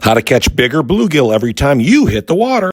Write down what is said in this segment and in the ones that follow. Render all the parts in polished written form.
How to catch bigger bluegill every time you hit the water.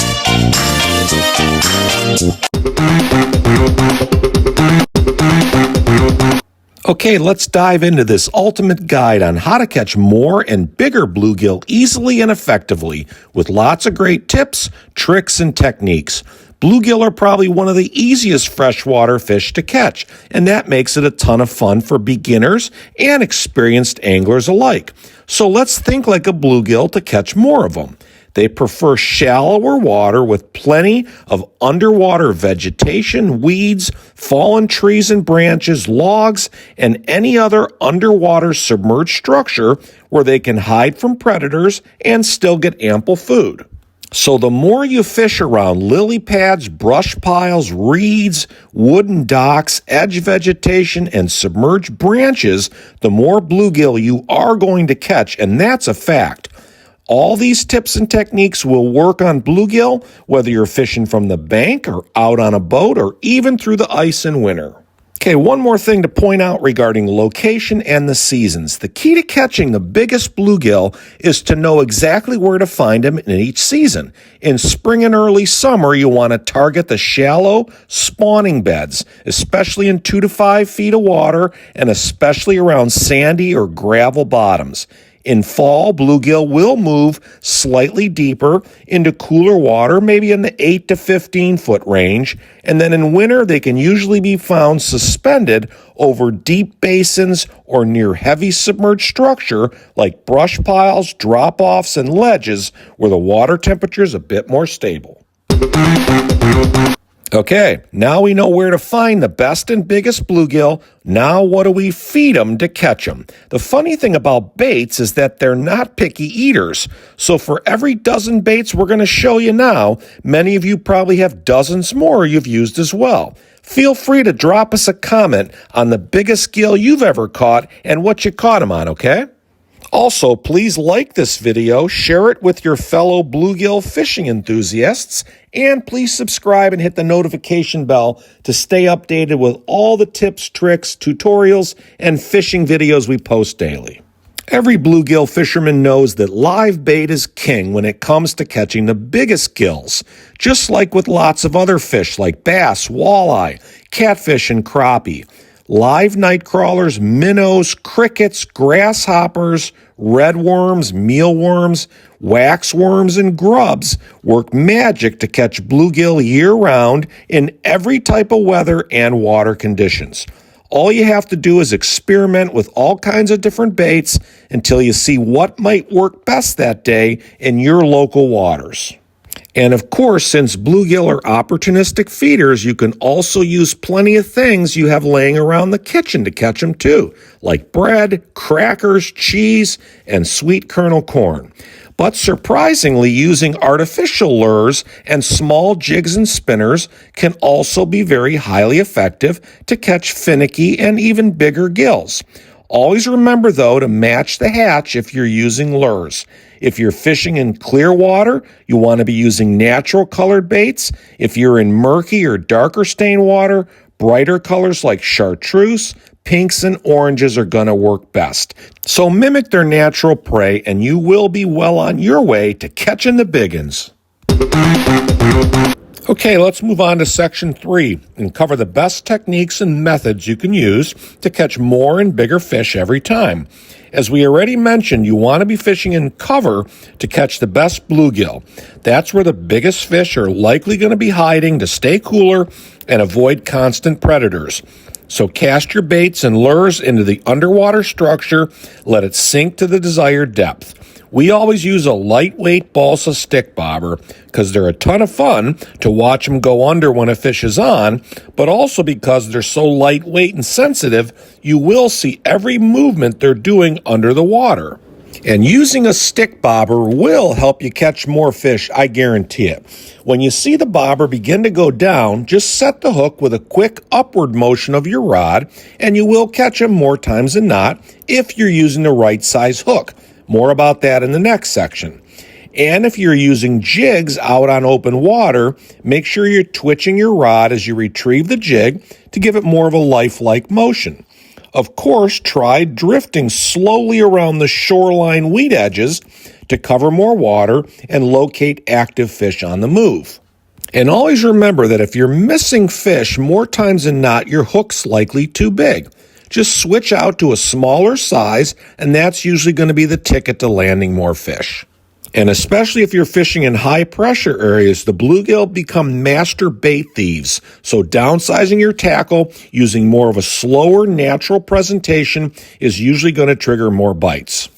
Okay, let's dive into this ultimate guide on how to catch more and bigger bluegill easily and effectively with lots of great tips, tricks, and techniques. Bluegill are probably one of the easiest freshwater fish to catch, and that makes it a ton of fun for beginners and experienced anglers alike. So let's think like a bluegill to catch more of them. They prefer shallower water with plenty of underwater vegetation, weeds, fallen trees and branches, logs, and any other underwater submerged structure where they can hide from predators and still get ample food. So the more you fish around lily pads, brush piles, reeds, wooden docks, edge vegetation, and submerged branches, the more bluegill you are going to catch, and that's a fact. All these tips and techniques will work on bluegill, whether you're fishing from the bank or out on a boat or even through the ice in winter. Okay, one more thing to point out regarding location and the seasons. The key to catching the biggest bluegill is to know exactly where to find them in each season. In spring and early summer, you want to target the shallow spawning beds, especially in 2 to 5 feet of water and especially around sandy or gravel bottoms. In fall, bluegill will move slightly deeper into cooler water, maybe in the 8 to 15 foot range, and then in winter they can usually be found suspended over deep basins or near heavy submerged structure like brush piles, drop-offs, and ledges where the water temperature is a bit more stable. Okay, now we know where to find the best and biggest bluegill. Now what do we feed them to catch them? The funny thing about baits is that they're not picky eaters. So for every dozen baits we're going to show you now, many of you probably have dozens more you've used as well. Feel free to drop us a comment on the biggest gill you've ever caught and what you caught them on, okay? Also, please like this video, share it with your fellow bluegill fishing enthusiasts, and please subscribe and hit the notification bell to stay updated with all the tips, tricks, tutorials, and fishing videos we post daily. Every bluegill fisherman knows that live bait is king when it comes to catching the biggest gills, just like with lots of other fish like bass, walleye, catfish, and crappie. Live night crawlers, minnows, crickets, grasshoppers, redworms, mealworms, waxworms, and grubs work magic to catch bluegill year-round in every type of weather and water conditions. All you have to do is experiment with all kinds of different baits until you see what might work best that day in your local waters. And of course, since bluegill are opportunistic feeders, you can also use plenty of things you have laying around the kitchen to catch them too, like bread, crackers, cheese, and sweet kernel corn. But surprisingly, using artificial lures and small jigs and spinners can also be very highly effective to catch finicky and even bigger gills. Always remember, though, to match the hatch if you're using lures. If you're fishing in clear water, you want to be using natural colored baits. If you're in murky or darker stained water, brighter colors like chartreuse, pinks, and oranges are going to work best. So mimic their natural prey, and you will be well on your way to catching the biggins. Okay, let's move on to section 3 and cover the best techniques and methods you can use to catch more and bigger fish every time. As we already mentioned, you want to be fishing in cover to catch the best bluegill. That's where the biggest fish are likely going to be hiding to stay cooler and avoid constant predators. So cast your baits and lures into the underwater structure, let it sink to the desired depth. We always use a lightweight balsa stick bobber because they're a ton of fun to watch them go under when a fish is on, but also because they're so lightweight and sensitive, you will see every movement they're doing under the water. And using a stick bobber will help you catch more fish, I guarantee it. When you see the bobber begin to go down, just set the hook with a quick upward motion of your rod, and you will catch them more times than not if you're using the right size hook. More about that in the next section. And if you're using jigs out on open water, make sure you're twitching your rod as you retrieve the jig to give it more of a lifelike motion. Of course, try drifting slowly around the shoreline weed edges to cover more water and locate active fish on the move. And always remember that if you're missing fish, more times than not, your hook's likely too big. Just switch out to a smaller size, and that's usually going to be the ticket to landing more fish. And especially if you're fishing in high-pressure areas, the bluegill become master bait thieves. So downsizing your tackle, using more of a slower, natural presentation is usually going to trigger more bites.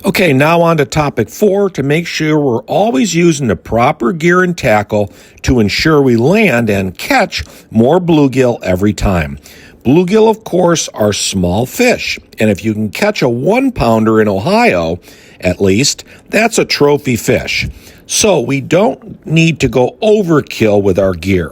Okay, now on to topic 4, to make sure we're always using the proper gear and tackle to ensure we land and catch more bluegill every time. Bluegill, of course, are small fish, and if you can catch a 1-pounder in Ohio, at least, that's a trophy fish. So we don't need to go overkill with our gear.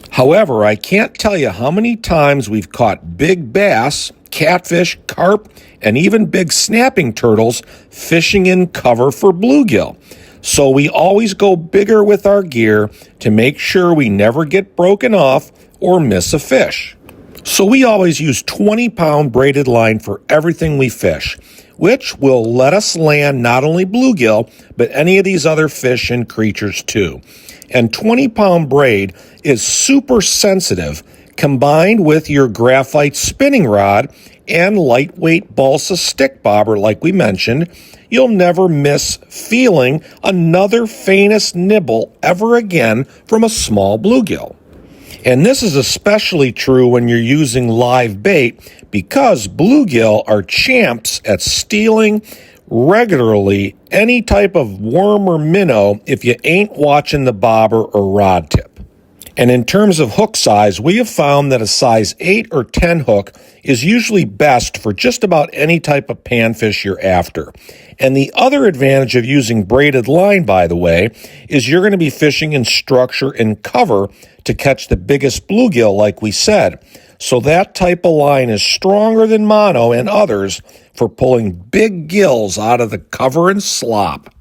However, I can't tell you how many times we've caught big bass, catfish, carp, and even big snapping turtles fishing in cover for bluegill. So we always go bigger with our gear to make sure we never get broken off or miss a fish. So we always use 20-pound braided line for everything we fish, which will let us land not only bluegill, but any of these other fish and creatures too. And 20-pound braid is super sensitive, combined with your graphite spinning rod and lightweight balsa stick bobber like we mentioned, you'll never miss feeling another faintest nibble ever again from a small bluegill. And this is especially true when you're using live bait because bluegill are champs at stealing regularly any type of worm or minnow if you ain't watching the bobber or rod tip. And in terms of hook size, we have found that a size 8 or 10 hook is usually best for just about any type of panfish you're after. And the other advantage of using braided line, by the way, is you're going to be fishing in structure and cover to catch the biggest bluegill, like we said. So that type of line is stronger than mono and others for pulling big gills out of the cover and slop.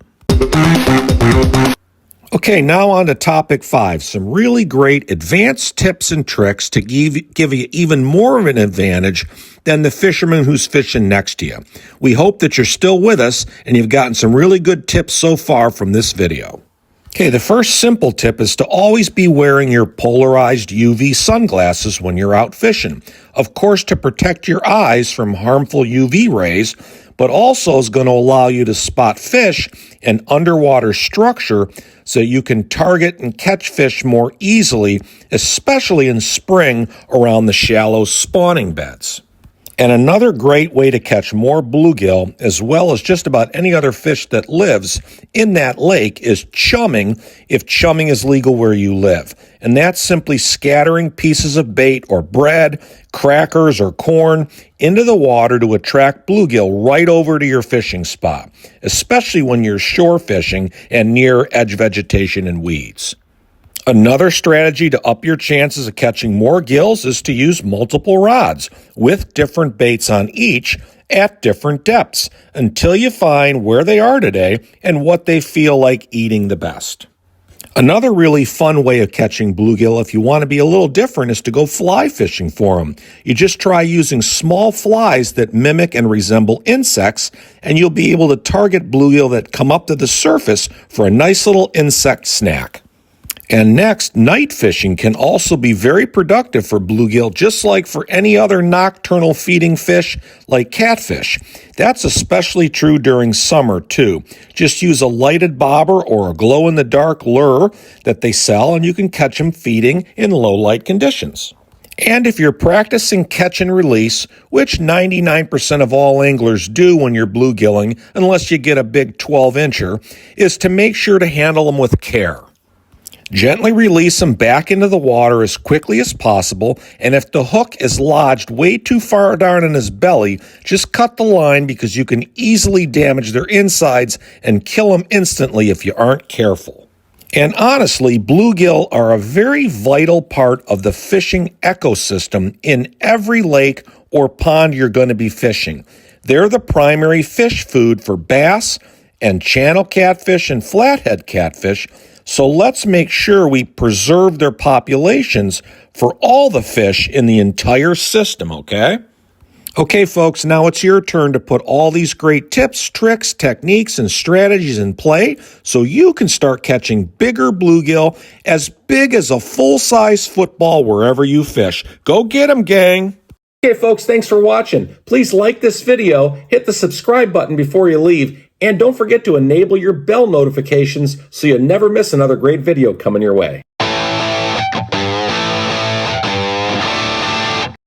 Okay, now on to topic 5, some really great advanced tips and tricks to give you even more of an advantage than the fisherman who's fishing next to you. We hope that you're still with us and you've gotten some really good tips so far from this video. Okay, the first simple tip is to always be wearing your polarized UV sunglasses when you're out fishing. Of course, to protect your eyes from harmful UV rays, but also is going to allow you to spot fish and underwater structure so you can target and catch fish more easily, especially in spring around the shallow spawning beds. And another great way to catch more bluegill, as well as just about any other fish that lives in that lake, is chumming, if chumming is legal where you live. And that's simply scattering pieces of bait or bread, crackers, or corn into the water to attract bluegill right over to your fishing spot, especially when you're shore fishing and near edge vegetation and weeds. Another strategy to up your chances of catching more gills is to use multiple rods with different baits on each at different depths until you find where they are today and what they feel like eating the best. Another really fun way of catching bluegill, if you want to be a little different, is to go fly fishing for them. You just try using small flies that mimic and resemble insects, and you'll be able to target bluegill that come up to the surface for a nice little insect snack. And next, night fishing can also be very productive for bluegill, just like for any other nocturnal feeding fish like catfish. That's especially true during summer, too. Just use a lighted bobber or a glow-in-the-dark lure that they sell, and you can catch them feeding in low-light conditions. And if you're practicing catch and release, which 99% of all anglers do when you're bluegilling, unless you get a big 12-incher, is to make sure to handle them with care. Gently release them back into the water as quickly as possible, and if the hook is lodged way too far down in his belly, just cut the line because you can easily damage their insides and kill them instantly if you aren't careful. And honestly, bluegill are a very vital part of the fishing ecosystem in every lake or pond you're going to be fishing. They're the primary fish food for bass and channel catfish and flathead catfish, so let's make sure we preserve their populations for all the fish in the entire system, okay? Okay, folks, now it's your turn to put all these great tips, tricks, techniques, and strategies in play so you can start catching bigger bluegill as big as a full-size football wherever you fish. Go get 'em, gang! Okay, folks, thanks for watching. Please like this video, hit the subscribe button before you leave, and don't forget to enable your bell notifications so you never miss another great video coming your way.